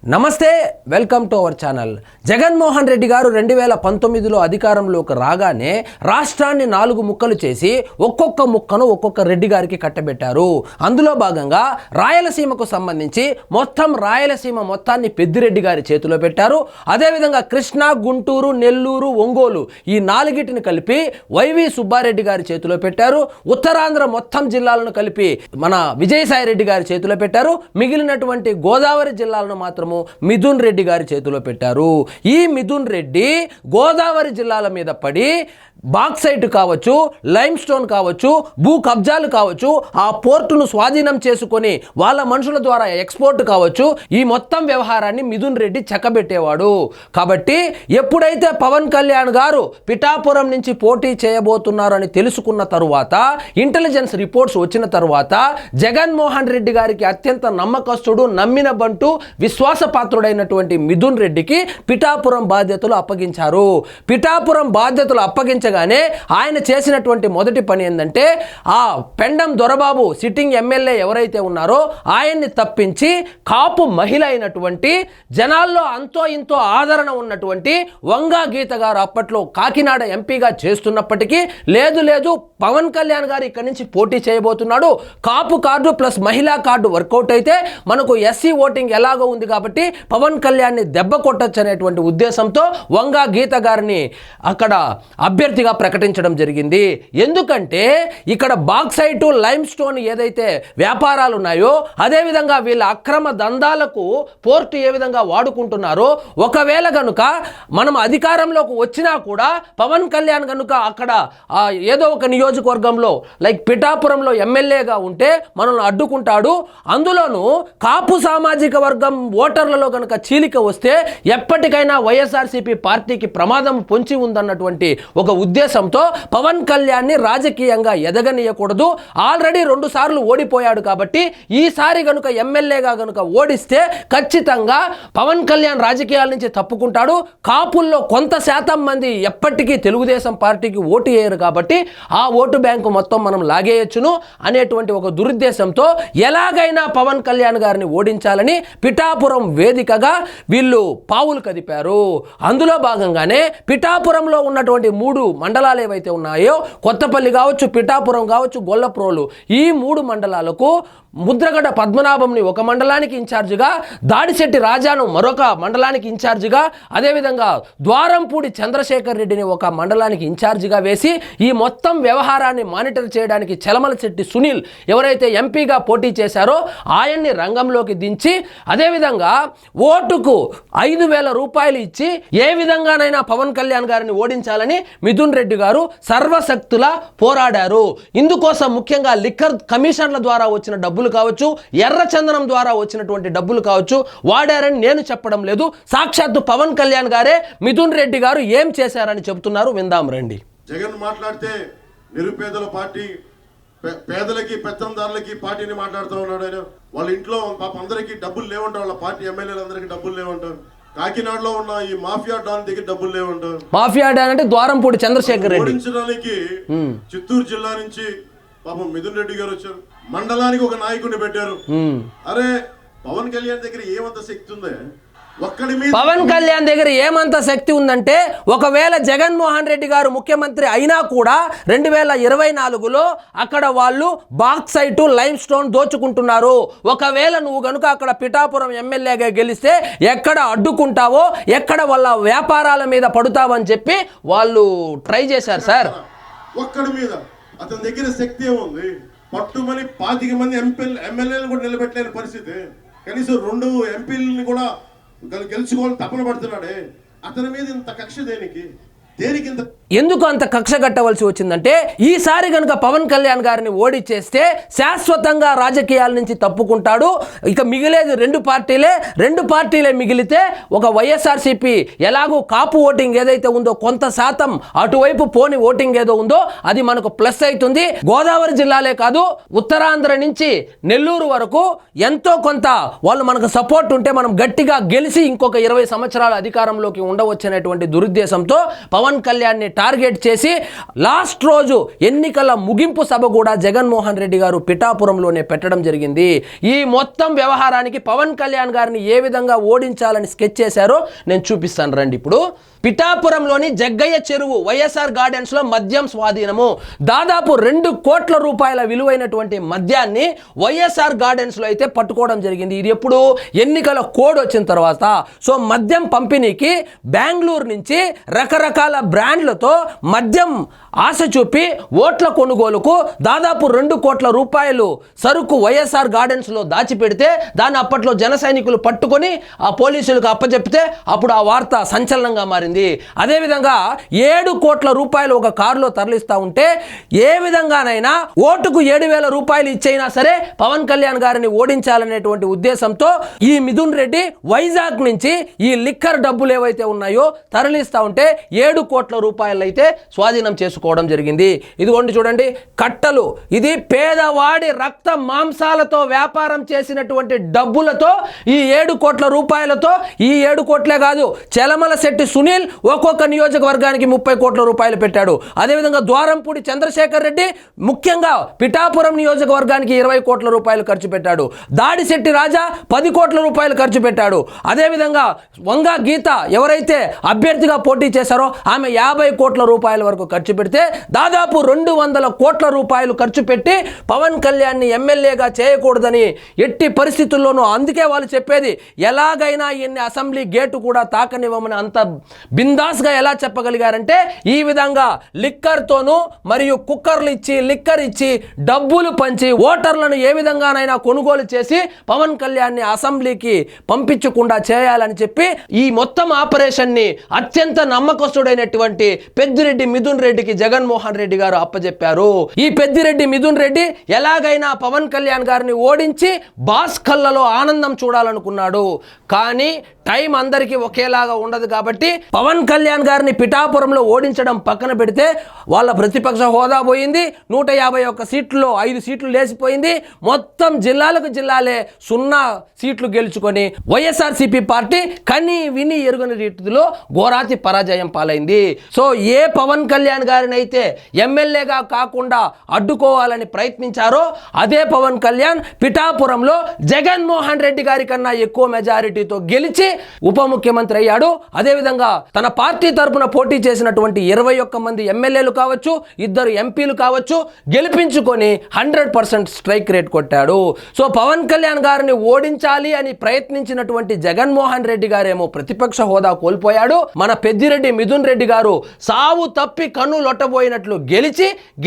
నమస్తే, welcome to our channel. Jaganmohan Reddy గారు 2019లో అధికారంలోకి రాగానే రాష్ట్రాన్ని 4 ముక్కలు చేసి ఒక్కొక్క ముక్కను ఒక్కొక్క రెడ్డి గారికి కట్టబెట్టారు. అందులో భాగంగా రాయలసీమకు సంబంధించి రాయలసీమ మొత్తాన్ని పెద్దిరెడ్డి గారి చేతిలో పెట్టారు. అదేవిధంగా కృష్ణా, గుంటూరు, నెల్లూరు, ఒంగోలు ఈ 4టిని కలిపి వైవి సుబ్బారెడ్డి గారి చేతిలో పెట్టారు. ఉత్తరాంధ్ర మొత్తం జిల్లాలను కలిపి మన విజయసాయి రెడ్డి గారి చేతిలో పెట్టారు. మిగిలినటువంటి గోదావరి జిల్లాలను మాత్రం మిథున్ రెడ్డి గారి చేతిలో పెట్టారు. ఈ మిథున్ రెడ్డి గోదావరి జిల్లాల మీద పడి బాక్సైట్ కావచ్చు, లైమ్ స్టోన్ కావచ్చు, భూ కబ్జాలు కావచ్చు, ఆ పోర్టును స్వాధీనం చేసుకొని వాళ్ళ మనుషుల ద్వారా ఎక్స్పోర్ట్ కావచ్చు, ఈ మొత్తం వ్యవహారాన్ని మిథున్ రెడ్డి చక్కబెట్టేవాడు. కాబట్టి ఎప్పుడైతే పవన్ కళ్యాణ్ గారు పిఠాపురం నుంచి పోటీ చేయబోతున్నారు అని తెలుసుకున్న తరువాత, ఇంటెలిజెన్స్ రిపోర్ట్స్ వచ్చిన తరువాత జగన్మోహన్ రెడ్డి గారికి అత్యంత నమ్మకస్తుడు, నమ్మిన బంటు, విశ్వాసపాత్రుడైనటువంటి మిథున్ రెడ్డికి పిఠాపురం బాధ్యతలు అప్పగించారు. పిఠాపురం బాధ్యతలు అప్పగించగానే ఆయన చేసినటువంటి మొదటి పని ఏంటంటే, ఆ పెండం దొరబాబు సిట్టింగ్ ఎమ్మెల్యే ఎవరైతే ఉన్నారో ఆయన్ని తప్పించి కాపు మహిళ అయినటువంటి, జనాల్లో అంతో ఇంతో ఆదరణ ఉన్నటువంటి వంగా గీత గారు అప్పట్లో కాకినాడ ఎంపీగా చేస్తున్నప్పటికీ లేదు పవన్ కళ్యాణ్ గారు ఇక్కడి నుంచి పోటీ చేయబోతున్నాడు, కాపు కార్డు ప్లస్ మహిళా కార్డు వర్కౌట్ అయితే మనకు ఎస్సీ ఓటింగ్ ఎలాగో ఉంది కాబట్టి పవన్ కళ్యాణ్ని దెబ్బ కొట్టచ్చు అనేటువంటి ఉద్దేశంతో వంగా గీత గారిని అక్కడ అభ్యర్థిగా ప్రకటించడం జరిగింది. ఎందుకంటే ఇక్కడ బాక్సైటు, లైమ్ స్టోన్ ఏదైతే వ్యాపారాలు ఉన్నాయో, అదేవిధంగా వీళ్ళ అక్రమ దందాలకు పోర్టు ఏ విధంగా వాడుకుంటున్నారో, ఒకవేళ కనుక మనం అధికారంలోకి వచ్చినా కూడా పవన్ కళ్యాణ్ కనుక అక్కడ ఏదో ఒక నియోజకవర్గంలో లైక్ పిఠాపురంలో ఎమ్మెల్యేగా ఉంటే మనల్ని అడ్డుకుంటాడు. అందులోనూ కాపు సామాజిక వర్గం ఓటర్లలో కనుక చీలిక వస్తే ఎప్పటికైనా వైఎస్ఆర్సీపీ పార్టీకి ప్రమాదం పొంచి ఉందన్నటువంటి ఒక ఉద్దేశంతో పవన్ కళ్యాణ్ని రాజకీయంగా ఎదగనీయకూడదు. ఆల్రెడీ 2 సార్లు ఓడిపోయాడు కాబట్టి ఈసారి కనుక ఎమ్మెల్యేగా కనుక ఓడిస్తే ఖచ్చితంగా పవన్ కళ్యాణ్ రాజకీయాల నుంచి తప్పుకుంటాడు. కాపుల్లో కొంత శాతం మంది ఎప్పటికీ తెలుగుదేశం పార్టీకి ఓటు వేయరు కాబట్టి ఆ ఓటు బ్యాంకు మొత్తం మనం లాగేయచ్చును అనేటువంటి ఒక దురుద్దేశంతో ఎలాగైనా పవన్ కళ్యాణ్ గారిని ఓడించాలని పిఠాపురం వేదికగా వీళ్ళు పావులు కదిపారు. అందులో భాగంగానే పిఠాపురంలో ఉన్నటువంటి 3 మండలాలు ఏవైతే ఉన్నాయో, కొత్తపల్లి కావచ్చు, పిఠాపురం కావచ్చు, గొల్లప్రోలు, ఈ 3 మండలాలకు ముద్రగడ పద్మనాభంని ఒక మండలానికి ఇన్ఛార్జిగా, దాడిశెట్టి రాజాను మరొక మండలానికి ఇన్ఛార్జిగా, అదేవిధంగా ద్వారంపూడి చంద్రశేఖర్ రెడ్డిని ఒక మండలానికి ఇన్ఛార్జిగా వేసి ఈ మొత్తం వ్యవహారాన్ని మానిటర్ చేయడానికి చలమలశెట్టి సునీల్ ఎవరైతే ఎంపీగా పోటీ చేశారో ఆయన్ని రంగంలోకి దించి, అదేవిధంగా ఓటుకు 5,000 రూపాయలు ఇచ్చి ఏ విధంగానైనా పవన్ కళ్యాణ్ గారిని ఓడించాలని మిథున్ రెడ్డి గారు సర్వశక్తులా పోరాడారు. ఇందుకోసం ముఖ్యంగా లిక్కర్ కమిషన్ల ద్వారా వచ్చిన డబ్బులు కావచ్చు, ఎర్రచందనం ద్వారా వచ్చినటువంటి డబ్బులు కావచ్చు వాడారని నేను చెప్పడం లేదు. సాక్షాత్తు పవన్ కళ్యాణ్ గారే మిథున్ రెడ్డి గారు ఏం చేశారని చెబుతున్నారు, విందాం రండి. జగన్ మాట్లాడితే నిరుపేదల పార్టీ, పేదలకి పెత్తందారులకి పార్టీని మాట్లాడుతూ ఉన్నాడు. ఆయన వాళ్ళ ఇంట్లో పాప అందరికీ డబ్బులు లేవంటారు, వాళ్ళ పార్టీ ఎమ్మెల్యేలు అందరికీ డబ్బులు లేవంటారు. కాకినాడలో ఉన్న ఈ మాఫియా డాన్ దగ్గర డబ్బులు లేవంటారు. మాఫియా డాన్ అంటే ద్వారంపూడి చంద్రశేఖర్ రెడ్డి. ఓడించడానికి చిత్తూరు జిల్లా నుంచి పాపం మిథున్ రెడ్డి గారు వచ్చారు. మండలానికి ఒక నాయకుడిని పెట్టారు. అరే పవన్ కళ్యాణ్ దగ్గర ఏమంత శక్తి ఉందే? పవన్ కళ్యాణ్ దగ్గర ఏమంత శక్తి ఉందంటే, ఒకవేళ జగన్మోహన్ రెడ్డి గారు ముఖ్యమంత్రి అయినా కూడా 2024లో అక్కడ వాళ్ళు బాక్సైటు, లైమ్ స్టోన్ దోచుకుంటున్నారు. ఒకవేళ నువ్వు కనుక అక్కడ పిఠాపురం ఎమ్మెల్యేగా గెలిస్తే ఎక్కడ అడ్డుకుంటావో, ఎక్కడ వాళ్ళ వ్యాపారాల మీద పడుతావని చెప్పి వాళ్ళు ట్రై చేశారు సార్. ఒక్కడి మీద అతని దగ్గర శక్తి ఏముంది? పట్టుమని 25 మంది ఎమ్మెల్యేలు కూడా నిలబెట్టలేని పరిస్థితి. కనీసం 2 ఎంపీలని కూడా గెలుచుకోవాలని తపన పడుతున్నాడే. అతని మీద ఇంత కక్ష దేనికి? ఎందుకు అంత కక్ష కట్టవలసి వచ్చిందంటే, ఈసారి కనుక పవన్ కళ్యాణ్ గారిని ఓడిచేస్తే శాశ్వతంగా రాజకీయాల నుంచి తప్పుకుంటాడు. ఇక మిగిలేది 2 పార్టీలే మిగిలితే ఒక వైఎస్ఆర్సీపీ ఎలాగో కాపు ఓటింగ్ ఏదైతే ఉందో కొంత శాతం అటువైపు పోని ఓటింగ్ ఏదో ఉందో అది మనకు ప్లస్ అవుతుంది. గోదావరి జిల్లాలే కాదు, ఉత్తరాంధ్ర నుంచి నెల్లూరు వరకు ఎంతో కొంత వాళ్ళు మనకు సపోర్ట్ ఉంటే మనం గట్టిగా గెలిచి ఇంకొక 20 సంవత్సరాల అధికారంలోకి ఉండవచ్చు అనేటువంటి దురుద్దేశంతో పవన్ పవన్ కళ్యాణ్ని టార్గెట్ చేసి లాస్ట్ రోజు ఎన్నికల ముగింపు సభ కూడా జగన్మోహన్ రెడ్డి గారు పిఠాపురంలోనే పెట్టడం జరిగింది. ఈ మొత్తం వ్యవహారానికి పవన్ కళ్యాణ్ గారిని ఏ విధంగా ఓడించాలని స్కెచ్ చేశారో నేను చూపిస్తాను రండి. ఇప్పుడు పిఠాపురంలోని జగ్గయ్య చెరువు వైఎస్ఆర్ గార్డెన్స్ లో మద్యం స్వాధీనము. దాదాపు 2 కోట్ల రూపాయల విలువైనటువంటి మద్యాన్ని వైఎస్ఆర్ గార్డెన్స్ లో అయితే పట్టుకోవడం జరిగింది. ఇది ఎప్పుడు ఎన్నికల కోడ్ వచ్చిన తర్వాత. సో మద్యం పంపిణీకి బెంగళూరు నుంచి రకరకాల బ్రాండ్లతో మద్యం ఆశ చూపి ఓట్ల కొనుగోలుకు దాదాపు 2 కోట్ల రూపాయలు సరుకు వైఎస్ఆర్ గార్డెన్స్ లో దాచిపెడితే దాన్ని అప్పట్లో జన సైనికులు పట్టుకొని ఆ పోలీసులకు అప్పచెప్తే అప్పుడు ఆ వార్త సంచలనంగా మారింది. అదేవిధంగా 7 కోట్ల రూపాయలు ఒక కారులో తరలిస్తా ఉంటే ఏ విధంగానైనా ఓటుకు 7,000 రూపాయలు ఇచ్చైనా సరే పవన్ కళ్యాణ్ గారిని ఓడించాలనేటువంటి ఉద్దేశంతో ఈ మిథున్ రెడ్డి వైజాగ్ నుంచి ఈ లిక్కర్ డబ్బులు ఏవైతే ఉన్నాయో తరలిస్తా ఉంటే 7 కోట్ల రూపాయలు అయితే స్వాధీనం చేసుకోవడం జరిగింది. ఇదిగోండి చూడండి కట్టలు. ఇది పేదవాడి రక్త మాంసాలతో వ్యాపారం చేసినటువంటి డబ్బులతో ఈ 7 కోట్ల రూపాయలతో ఈ 7 కోట్లే కాదు, చలమల శెట్టి సునీల్ ఒక్కొక్క నియోజకవర్గానికి 30 కోట్ల రూపాయలు పెట్టాడు. అదేవిధంగా ద్వారంపూడి చంద్రశేఖర్ రెడ్డి ముఖ్యంగా పిఠాపురం నియోజకవర్గానికి 20 కోట్ల రూపాయలు ఖర్చు పెట్టాడు. దాడిశెట్టి రాజా 10 కోట్ల రూపాయలు ఖర్చు పెట్టాడు. అదేవిధంగా వంగా గీత ఎవరైతే అభ్యర్థిగా పోటీ చేశారో ఆమె 50 కోట్ల రూపాయల వరకు ఖర్చు పెడితే దాదాపు 200 కోట్ల రూపాయలు ఖర్చు పెట్టి పవన్ కళ్యాణ్ని ఎమ్మెల్యేగా చేయకూడదని ఎట్టి పరిస్థితుల్లోనూ, అందుకే వాళ్ళు చెప్పేది ఎలాగైనా ఈయన్ని అసెంబ్లీ గేటు కూడా తాకనివ్వమని అంత బిందాస్గా ఎలా చెప్పగలిగారంటే ఈ విధంగా లిక్కర్తోనూ మరియు కుక్కర్లు ఇచ్చి లిక్కర్ ఇచ్చి డబ్బులు పంచి ఓటర్లను ఏ విధంగానైనా కొనుగోలు చేసి పవన్ కళ్యాణ్ని అసెంబ్లీకి పంపించకుండా చేయాలని చెప్పి ఈ మొత్తం ఆపరేషన్ని అత్యంత నమ్మకస్తుడైనటువంటి పెద్దిరెడ్డి మిథున్ రెడ్డికి జగన్మోహన్ రెడ్డి గారు అప్పచెప్పారు. ఈ పెద్దిరెడ్డి మిథున్ రెడ్డి ఎలాగైనా పవన్ కళ్యాణ్ గారిని ఓడించి బాస్ కళ్ళలో ఆనందం చూడాలనుకున్నాడు. కానీ టైం అందరికీ ఒకేలాగా ఉండదు కాబట్టి పవన్ కళ్యాణ్ గారిని పిఠాపురంలో ఓడించడం పక్కన పెడితే వాళ్ళ ప్రతిపక్ష హోదా పోయింది. 151 సీట్లలో 5 సీట్లు లేచిపోయింది. మొత్తం జిల్లాలకు జిల్లాలే 0 సీట్లు గెలుచుకొని వైఎస్ఆర్సీపీ పార్టీ కని విని ఎరుగని రీతిలో ఘోరాతి పరాజయం పాలైంది. సో ఏ పవన్ కళ్యాణ్ గారిని అయితే ఎమ్మెల్యేగా కాకుండా అడ్డుకోవాలని ప్రయత్నించారో అదే పవన్ కళ్యాణ్ పిఠాపురంలో జగన్మోహన్ రెడ్డి గారి కన్నా ఎక్కువ మెజారిటీతో గెలిచి ఉప ముఖ్యమంత్రి అయ్యాడు. అదేవిధంగా తన పార్టీ తరపున పోటీ చేసినటువంటి 21 మంది ఎమ్మెల్యేలు కావచ్చు, 2 ఎంపీలు కావచ్చు గెలిపించుకొని 100% స్ట్రైక్ రేట్ కొట్టాడు. సో పవన్ కళ్యాణ్ గారిని ఓడించాలి అని ప్రయత్నించినటువంటి జగన్మోహన్ రెడ్డి గారేమో ప్రతిపక్ష హోదా కోల్పోయాడు. మన పెద్దిరెడ్డి మిథున్ రెడ్డి గారు సావు తప్పి కన్ను లొట్టబోయినట్లు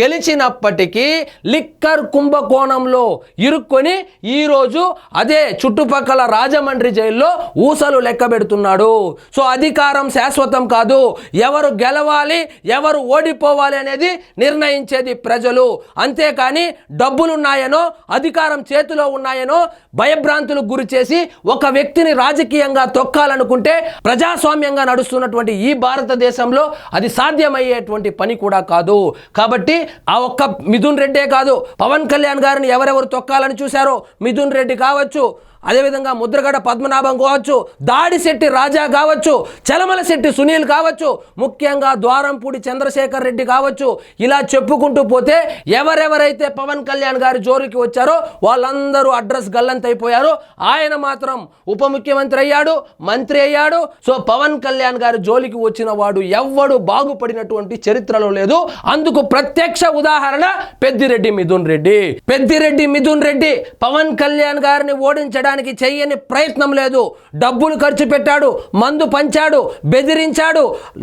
గెలిచినప్పటికీ లిక్కర్ కుంభకోణంలో ఇరుక్కొని ఈరోజు అదే చుట్టుపక్కల రాజమండ్రి జైల్లో ఊసలు లెక్క పెడుతున్నాడు. సో అధికారం శాశ్వతం కాదు. ఎవరు గెలవాలి ఎవరు ఓడిపోవాలి అనేది నిర్ణయించేది ప్రజలు. అంతేకాని డబ్బులున్నాయనో అధికారం చేతిలో ఉన్నాయనో భయభ్రాంతులకు గురి చేసి ఒక వ్యక్తిని రాజకీయంగా తొక్కాలనుకుంటే ప్రజాస్వామ్యంగా నడుస్తున్నటువంటి ఈ భారతదేశంలో అది సాధ్యమయ్యేటువంటి పని కూడా కాదు. కాబట్టి ఆ ఒక్క మిథున్ రెడ్డే కాదు, పవన్ కళ్యాణ్ గారిని ఎవరెవరు తొక్కాలని చూశారో మిథున్ రెడ్డి కావచ్చు, అదేవిధంగా ముద్రగడ పద్మనాభం కావచ్చు, దాడిశెట్టి రాజా కావచ్చు, చలమల శెట్టి సునీల్ కావచ్చు, ముఖ్యంగా ద్వారంపూడి చంద్రశేఖర్ రెడ్డి కావచ్చు, ఇలా చెప్పుకుంటూ పోతే ఎవరెవరైతే పవన్ కళ్యాణ్ గారి జోలికి వచ్చారో వాళ్ళందరూ అడ్రస్ గల్లంతైపోయారు. ఆయన మాత్రం ఉప ముఖ్యమంత్రి అయ్యాడు, మంత్రి అయ్యాడు. సో పవన్ కళ్యాణ్ గారి జోలికి వచ్చిన వాడు ఎవ్వడు బాగుపడినటువంటి చరిత్రలో లేదు. అందుకు ప్రత్యక్ష ఉదాహరణ పెద్దిరెడ్డి మిథున్ రెడ్డి. పెద్దిరెడ్డి మిథున్ రెడ్డి పవన్ కళ్యాణ్ గారిని ఓడించడానికి చేయని ప్రయత్నం లేదు. డబ్బులు ఖర్చు పెట్టాడు, మందు పంచాడు, బెదిరించాడు,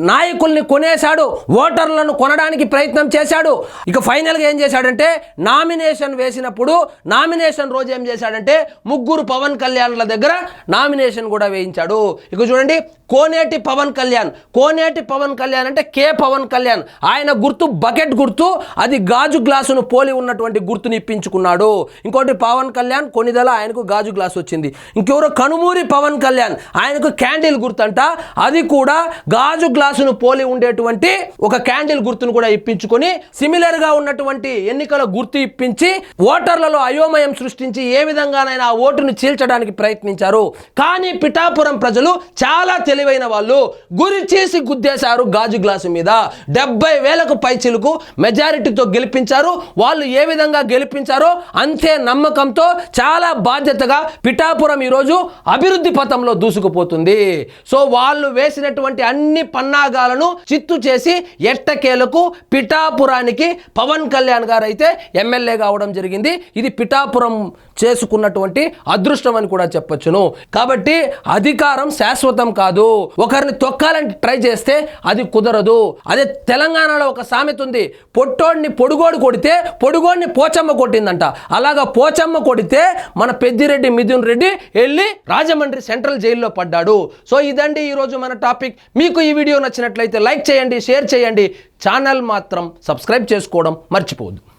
నాయకుల్ని కొనేశాడు, ఓటర్లను కొనడానికి ప్రయత్నం చేశాడు. ఇక ఫైనల్గా ఏం చేశాడంటే నామినేషన్ వేసినప్పుడు నామినేషన్ రోజు ఏం చేశాడంటే 3 పవన్ కళ్యాణ్ల దగ్గర నామినేషన్ కూడా వేయించాడు. ఇక చూడండి కోనేటి పవన్ కళ్యాణ్ అంటే కే పవన్ కళ్యాణ్. ఆయన గుర్తు బకెట్ గుర్తు, అది గాజు గ్లాసును పోలి ఉన్నటువంటి గుర్తుని ఇప్పించుకున్నాడు. ఇంకోటి పవన్ కళ్యాణ్ కొనిదల, ఆయనకు గాజు గ్లాసు గుర్తొచ్చింది. ఇంకెవరో కనుమూరి పవన్ కళ్యాణ్, ఆయనకు క్యాండిల్ గుర్తంట, అది కూడా గాజు గ్లాసును పోలి ఉండేటువంటి ఒక క్యాండిల్ గుర్తును కూడా ఇప్పించుకొని సిమిలర్ గా ఉన్నటువంటి ఎన్నికల గుర్తు ఇప్పించి ఓటర్లలో అయోమయం సృష్టించి ఏ విధంగానైనా ఆ ఓటును చీల్చడానికి ప్రయత్నించారు. కానీ పిఠాపురం ప్రజలు చాలా తెలివైన వాళ్ళు, గురి చేసి గుద్దేశారు గాజు గ్లాసు మీద. 70,000కు పైచిలుకు మెజారిటీతో గెలిపించారు. వాళ్ళు ఏ విధంగా గెలిపించారో అంతే నమ్మకంతో చాలా బాధ్యతగా పిఠాపురం ఈరోజు అభివృద్ధి పథంలో దూసుకుపోతుంది. సో వాళ్ళు వేసినటువంటి అన్ని పన్నాగాలను చిత్తు చేసి ఎట్టకేలకు పిఠాపురానికి పవన్ కళ్యాణ్ గారు అయితే ఎమ్మెల్యే కావడం జరిగింది. ఇది పిఠాపురం చేసుకున్నటువంటి అదృష్టం అని కూడా చెప్పొచ్చును. కాబట్టి అధికారం శాశ్వతం కాదు. ఒకరిని తొక్కాలని ట్రై చేస్తే అది కుదరదు. అదే తెలంగాణలో ఒక సామెత ఉంది, పొట్టోడిని పొడుగోడు కొడితే పొడుగోడిని పోచమ్మ కొట్టిందంట. అలాగా పోచమ్మ కొడితే మన పెద్దిరెడ్డి మిథున్ రెడ్డి వెళ్ళి రాజమండ్రి సెంట్రల్ జైల్లో పడ్డాడు. సో ఇదండి ఈరోజు మన టాపిక్. మీకు ఈ వీడియో నచ్చినట్లయితే లైక్ చేయండి, షేర్ చేయండి, ఛానల్ మాత్రం సబ్స్క్రైబ్ చేసుకోవడం మర్చిపోవద్దు.